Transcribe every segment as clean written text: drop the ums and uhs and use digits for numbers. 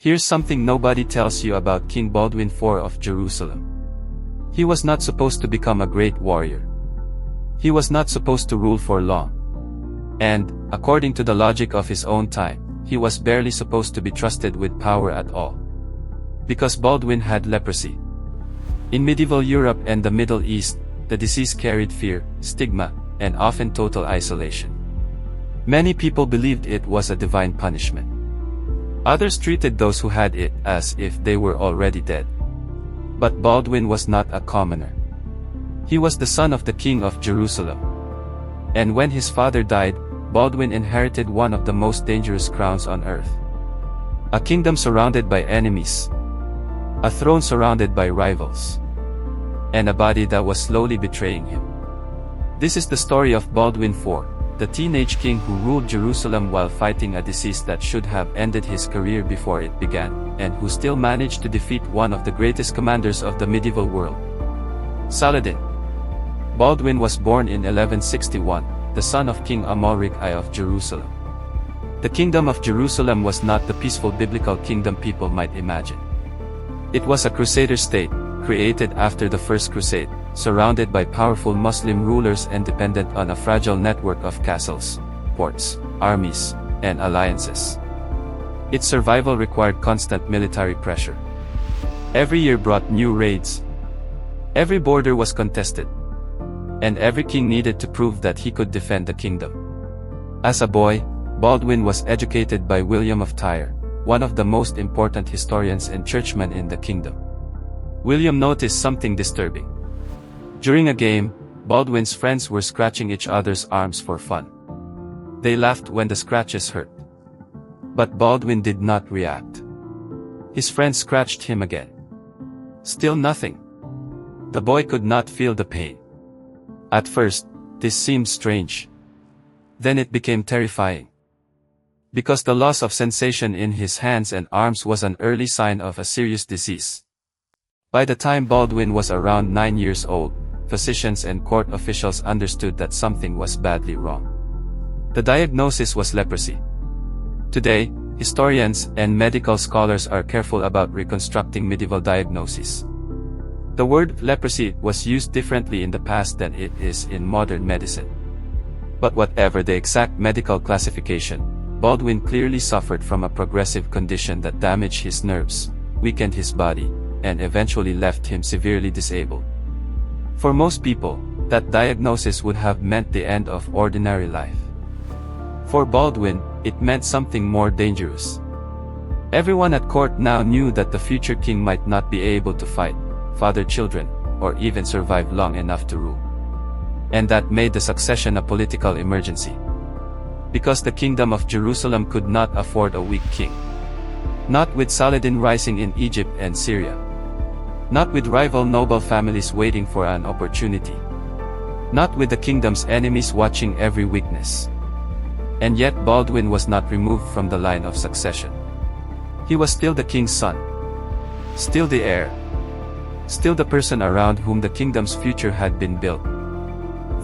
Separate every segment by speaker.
Speaker 1: Here's something nobody tells you about King Baldwin IV of Jerusalem. He was not supposed to become a great warrior. He was not supposed to rule for long. And, according to the logic of his own time, he was barely supposed to be trusted with power at all. Because Baldwin had leprosy. In medieval Europe and the Middle East, the disease carried fear, stigma, and often total isolation. Many people believed it was a divine punishment. Others treated those who had it as if they were already dead. But Baldwin was not a commoner. He was the son of the king of Jerusalem. And when his father died, Baldwin inherited one of the most dangerous crowns on earth. A kingdom surrounded by enemies. A throne surrounded by rivals. And a body that was slowly betraying him. This is the story of Baldwin IV, the teenage king who ruled Jerusalem while fighting a disease that should have ended his career before it began, and who still managed to defeat one of the greatest commanders of the medieval world, Saladin. Baldwin was born in 1161, the son of King Amalric I of Jerusalem. The kingdom of Jerusalem was not the peaceful biblical kingdom people might imagine. It was a crusader state, created after the First Crusade, surrounded by powerful Muslim rulers and dependent on a fragile network of castles, ports, armies, and alliances. Its survival required constant military pressure. Every year brought new raids. Every border was contested. And every king needed to prove that he could defend the kingdom. As a boy, Baldwin was educated by William of Tyre, one of the most important historians and churchmen in the kingdom. William noticed something disturbing. During a game, Baldwin's friends were scratching each other's arms for fun. They laughed when the scratches hurt. But Baldwin did not react. His friends scratched him again. Still nothing. The boy could not feel the pain. At first, this seemed strange. Then it became terrifying. Because the loss of sensation in his hands and arms was an early sign of a serious disease. By the time Baldwin was around 9 years old, physicians and court officials understood that something was badly wrong. The diagnosis was leprosy. Today, historians and medical scholars are careful about reconstructing medieval diagnoses. The word leprosy was used differently in the past than it is in modern medicine. But whatever the exact medical classification, Baldwin clearly suffered from a progressive condition that damaged his nerves, weakened his body, and eventually left him severely disabled. For most people, that diagnosis would have meant the end of ordinary life. For Baldwin, it meant something more dangerous. Everyone at court now knew that the future king might not be able to fight, father children, or even survive long enough to rule. And that made the succession a political emergency. Because the kingdom of Jerusalem could not afford a weak king. Not with Saladin rising in Egypt and Syria. Not with rival noble families waiting for an opportunity. Not with the kingdom's enemies watching every weakness. And yet Baldwin was not removed from the line of succession. He was still the king's son. Still the heir. Still the person around whom the kingdom's future had been built.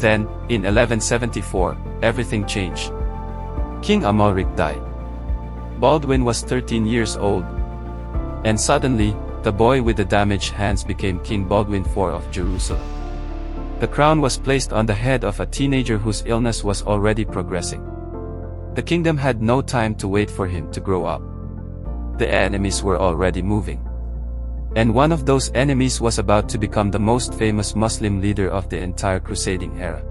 Speaker 1: Then, in 1174, everything changed. King Amalric died. Baldwin was 13 years old. And suddenly, the boy with the damaged hands became King Baldwin IV of Jerusalem. The crown was placed on the head of a teenager whose illness was already progressing. The kingdom had no time to wait for him to grow up. The enemies were already moving. And one of those enemies was about to become the most famous Muslim leader of the entire crusading era.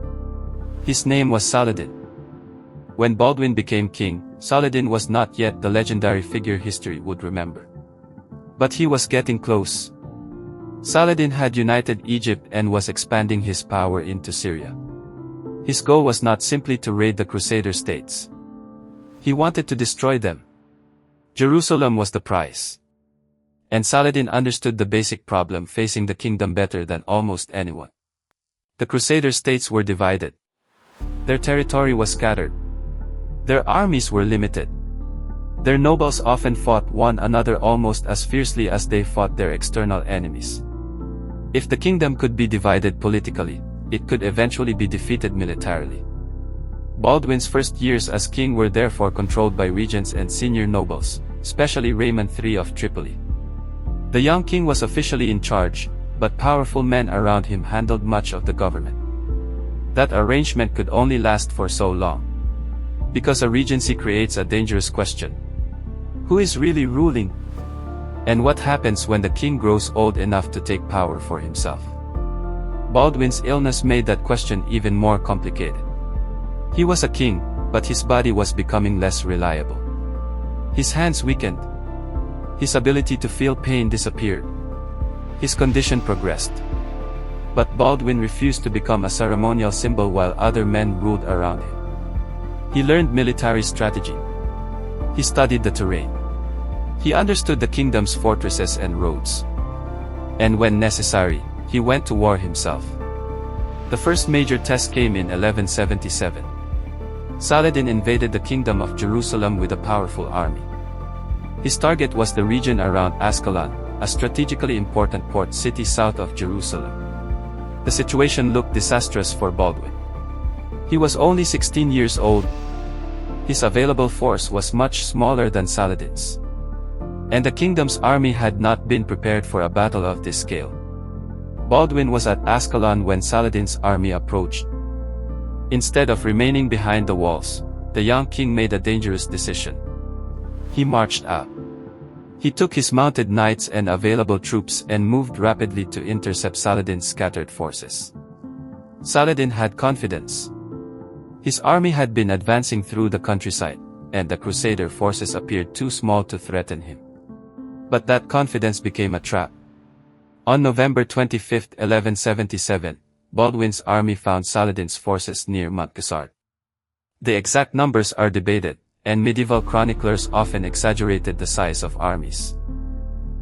Speaker 1: His name was Saladin. When Baldwin became king, Saladin was not yet the legendary figure history would remember. But he was getting close. Saladin had united Egypt and was expanding his power into Syria. His goal was not simply to raid the Crusader states. He wanted to destroy them. Jerusalem was the prize. And Saladin understood the basic problem facing the kingdom better than almost anyone. The Crusader states were divided. Their territory was scattered. Their armies were limited. Their nobles often fought one another almost as fiercely as they fought their external enemies. If the kingdom could be divided politically, it could eventually be defeated militarily. Baldwin's first years as king were therefore controlled by regents and senior nobles, especially Raymond III of Tripoli. The young king was officially in charge, but powerful men around him handled much of the government. That arrangement could only last for so long. Because a regency creates a dangerous question. Who is really ruling? And what happens when the king grows old enough to take power for himself? Baldwin's illness made that question even more complicated. He was a king, but his body was becoming less reliable. His hands weakened. His ability to feel pain disappeared. His condition progressed. But Baldwin refused to become a ceremonial symbol while other men ruled around him. He learned military strategy. He studied the terrain. He understood the kingdom's fortresses and roads. And when necessary, he went to war himself. The first major test came in 1177. Saladin invaded the kingdom of Jerusalem with a powerful army. His target was the region around Ascalon, a strategically important port city south of Jerusalem. The situation looked disastrous for Baldwin. He was only 16 years old. His available force was much smaller than Saladin's. And the kingdom's army had not been prepared for a battle of this scale. Baldwin was at Ascalon when Saladin's army approached. Instead of remaining behind the walls, the young king made a dangerous decision. He marched out. He took his mounted knights and available troops and moved rapidly to intercept Saladin's scattered forces. Saladin had confidence. His army had been advancing through the countryside, and the Crusader forces appeared too small to threaten him. But that confidence became a trap. On November 25, 1177, Baldwin's army found Saladin's forces near Montgisard. The exact numbers are debated, and medieval chroniclers often exaggerated the size of armies.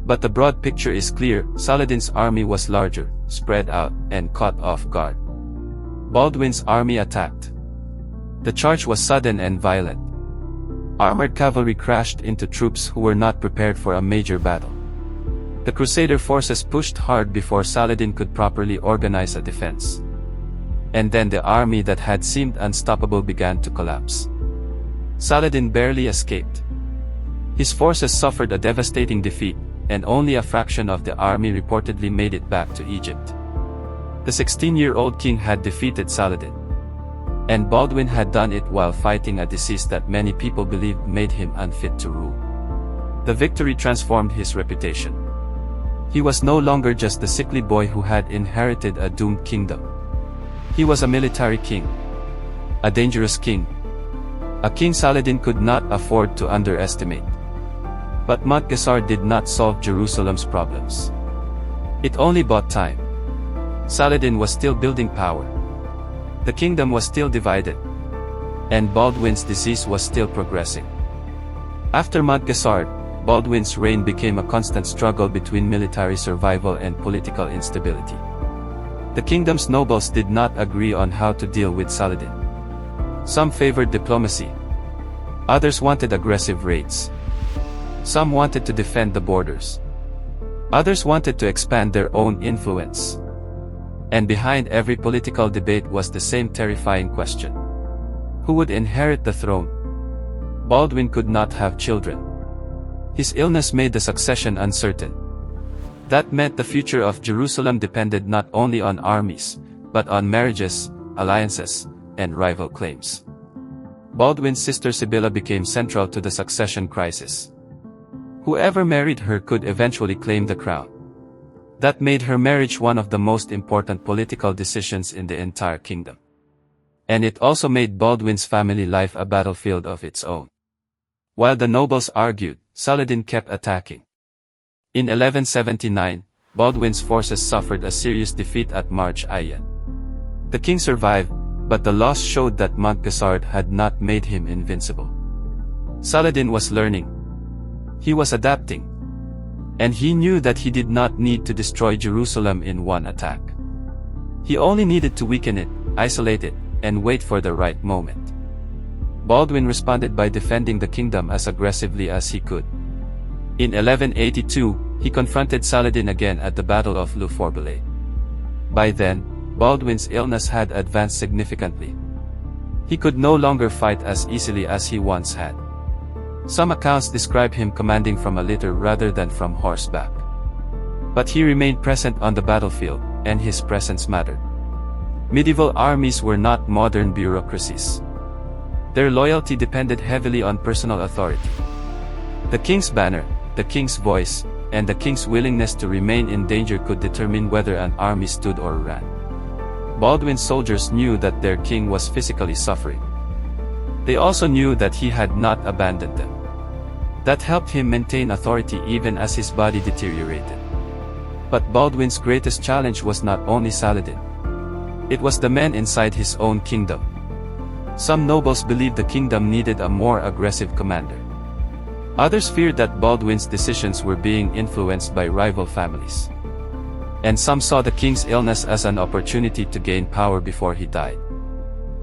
Speaker 1: But the broad picture is clear: Saladin's army was larger, spread out, and caught off guard. Baldwin's army attacked. The charge was sudden and violent. Armored cavalry crashed into troops who were not prepared for a major battle. The Crusader forces pushed hard before Saladin could properly organize a defense. And then the army that had seemed unstoppable began to collapse. Saladin barely escaped. His forces suffered a devastating defeat, and only a fraction of the army reportedly made it back to Egypt. The 16-year-old king had defeated Saladin. And Baldwin had done it while fighting a disease that many people believed made him unfit to rule. The victory transformed his reputation. He was no longer just the sickly boy who had inherited a doomed kingdom. He was a military king. A dangerous king. A king Saladin could not afford to underestimate. But Montgisard did not solve Jerusalem's problems. It only bought time. Saladin was still building power. The kingdom was still divided. And Baldwin's disease was still progressing. After Montgisard, Baldwin's reign became a constant struggle between military survival and political instability. The kingdom's nobles did not agree on how to deal with Saladin. Some favored diplomacy. Others wanted aggressive raids. Some wanted to defend the borders. Others wanted to expand their own influence. And behind every political debate was the same terrifying question: who would inherit the throne? Baldwin could not have children. His illness made the succession uncertain. That meant the future of Jerusalem depended not only on armies, but on marriages, alliances, and rival claims. Baldwin's sister Sibylla became central to the succession crisis. Whoever married her could eventually claim the crown. That made her marriage one of the most important political decisions in the entire kingdom. And it also made Baldwin's family life a battlefield of its own. While the nobles argued, Saladin kept attacking. In 1179, Baldwin's forces suffered a serious defeat at Marj Ayan. The king survived, but the loss showed that Montgisard had not made him invincible. Saladin was learning. He was adapting. And he knew that he did not need to destroy Jerusalem in one attack. He only needed to weaken it, isolate it, and wait for the right moment. Baldwin responded by defending the kingdom as aggressively as he could. In 1182, he confronted Saladin again at the Battle of Le Fourbelet. By then, Baldwin's illness had advanced significantly. He could no longer fight as easily as he once had. Some accounts describe him commanding from a litter rather than from horseback. But he remained present on the battlefield, and his presence mattered. Medieval armies were not modern bureaucracies. Their loyalty depended heavily on personal authority. The king's banner, the king's voice, and the king's willingness to remain in danger could determine whether an army stood or ran. Baldwin's soldiers knew that their king was physically suffering. They also knew that he had not abandoned them. That helped him maintain authority even as his body deteriorated. But Baldwin's greatest challenge was not only Saladin. It was the men inside his own kingdom. Some nobles believed the kingdom needed a more aggressive commander. Others feared that Baldwin's decisions were being influenced by rival families. And some saw the king's illness as an opportunity to gain power before he died.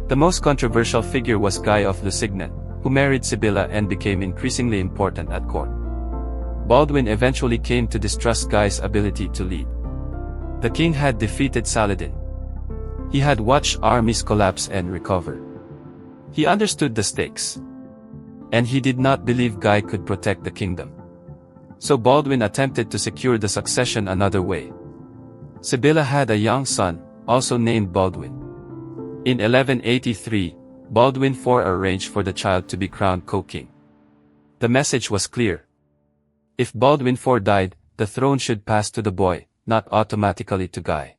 Speaker 1: The most controversial figure was Guy of Lusignan, who married Sibylla and became increasingly important at court. Baldwin eventually came to distrust Guy's ability to lead. The king had defeated Saladin. He had watched armies collapse and recover. He understood the stakes. And he did not believe Guy could protect the kingdom. So Baldwin attempted to secure the succession another way. Sibylla had a young son, also named Baldwin. In 1183, Baldwin IV arranged for the child to be crowned co-king. The message was clear. If Baldwin IV died, the throne should pass to the boy, not automatically to Guy.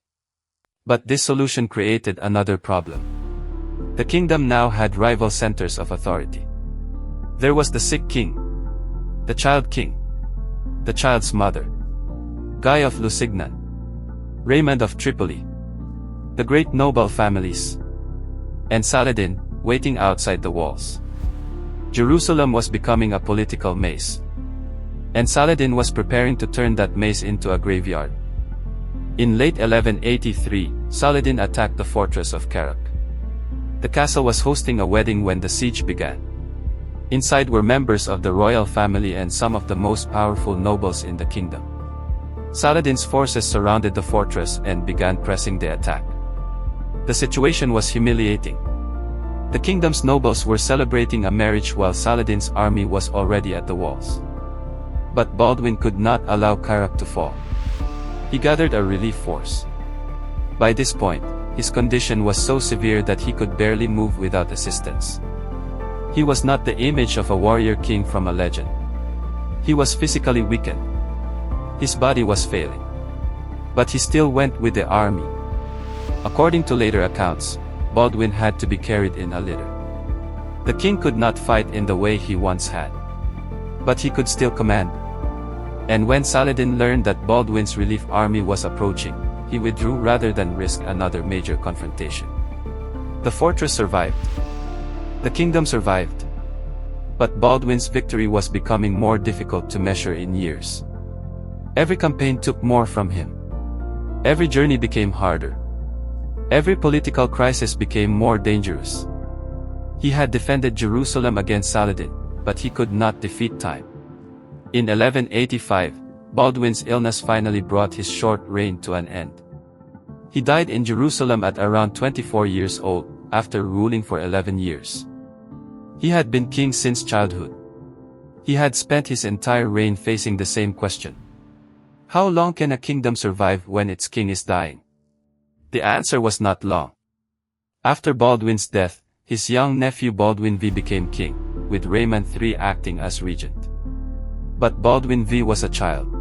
Speaker 1: But this solution created another problem. The kingdom now had rival centers of authority. There was the sick king, the child king, the child's mother, Guy of Lusignan, Raymond of Tripoli, the great noble families, and Saladin, waiting outside the walls. Jerusalem was becoming a political maze. And Saladin was preparing to turn that maze into a graveyard. In late 1183, Saladin attacked the fortress of Karak. The castle was hosting a wedding when the siege began. Inside were members of the royal family and some of the most powerful nobles in the kingdom. Saladin's forces surrounded the fortress and began pressing the attack. The situation was humiliating. The kingdom's nobles were celebrating a marriage while Saladin's army was already at the walls. But Baldwin could not allow Karak to fall. He gathered a relief force. By this point, his condition was so severe that he could barely move without assistance. He was not the image of a warrior king from a legend. He was physically weakened. His body was failing. But he still went with the army. According to later accounts, Baldwin had to be carried in a litter. The king could not fight in the way he once had. But he could still command. And when Saladin learned that Baldwin's relief army was approaching, he withdrew rather than risk another major confrontation. The fortress survived. The kingdom survived. But Baldwin's victory was becoming more difficult to measure in years. Every campaign took more from him. Every journey became harder. Every political crisis became more dangerous. He had defended Jerusalem against Saladin, but he could not defeat time. In 1185, Baldwin's illness finally brought his short reign to an end. He died in Jerusalem at around 24 years old, after ruling for 11 years. He had been king since childhood. He had spent his entire reign facing the same question. How long can a kingdom survive when its king is dying? The answer was not long. After Baldwin's death, his young nephew Baldwin V became king, with Raymond III acting as regent. But Baldwin V was a child.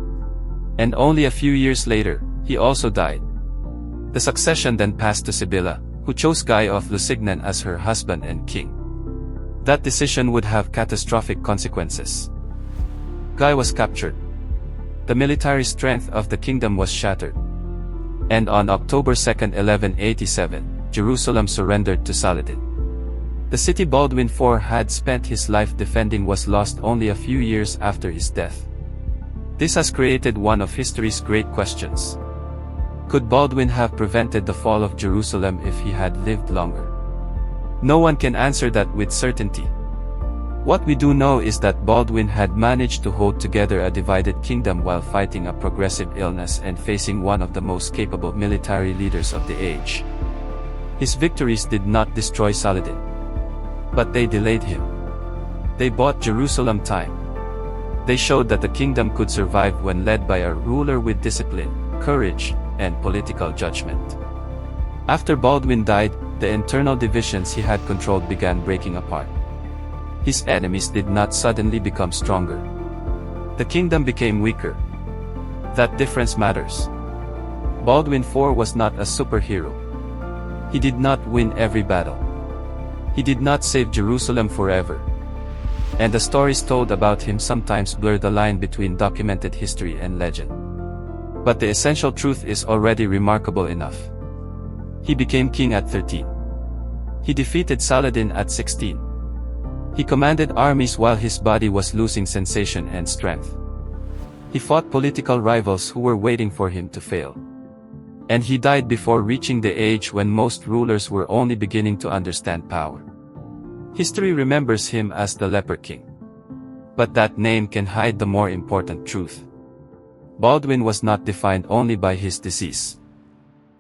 Speaker 1: And only a few years later, he also died. The succession then passed to Sibylla, who chose Guy of Lusignan as her husband and king. That decision would have catastrophic consequences. Guy was captured. The military strength of the kingdom was shattered. And on October 2, 1187, Jerusalem surrendered to Saladin. The city Baldwin IV had spent his life defending was lost only a few years after his death. This has created one of history's great questions. Could Baldwin have prevented the fall of Jerusalem if he had lived longer? No one can answer that with certainty. What we do know is that Baldwin had managed to hold together a divided kingdom while fighting a progressive illness and facing one of the most capable military leaders of the age. His victories did not destroy Saladin. But they delayed him. They bought Jerusalem time. They showed that the kingdom could survive when led by a ruler with discipline, courage, and political judgment. After Baldwin died, the internal divisions he had controlled began breaking apart. His enemies did not suddenly become stronger. The kingdom became weaker. That difference matters. Baldwin IV was not a superhero. He did not win every battle. He did not save Jerusalem forever. And the stories told about him sometimes blur the line between documented history and legend. But the essential truth is already remarkable enough. He became king at 13. He defeated Saladin at 16. He commanded armies while his body was losing sensation and strength. He fought political rivals who were waiting for him to fail. And he died before reaching the age when most rulers were only beginning to understand power. History remembers him as the Leper King. But that name can hide the more important truth. Baldwin was not defined only by his disease.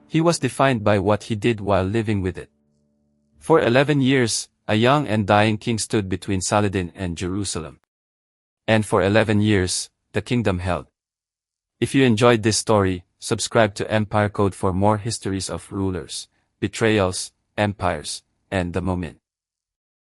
Speaker 1: He was defined by what he did while living with it. For 11 years, a young and dying king stood between Saladin and Jerusalem. And for 11 years, the kingdom held. If you enjoyed this story, subscribe to Empire Code for more histories of rulers, betrayals, empires, and the moment.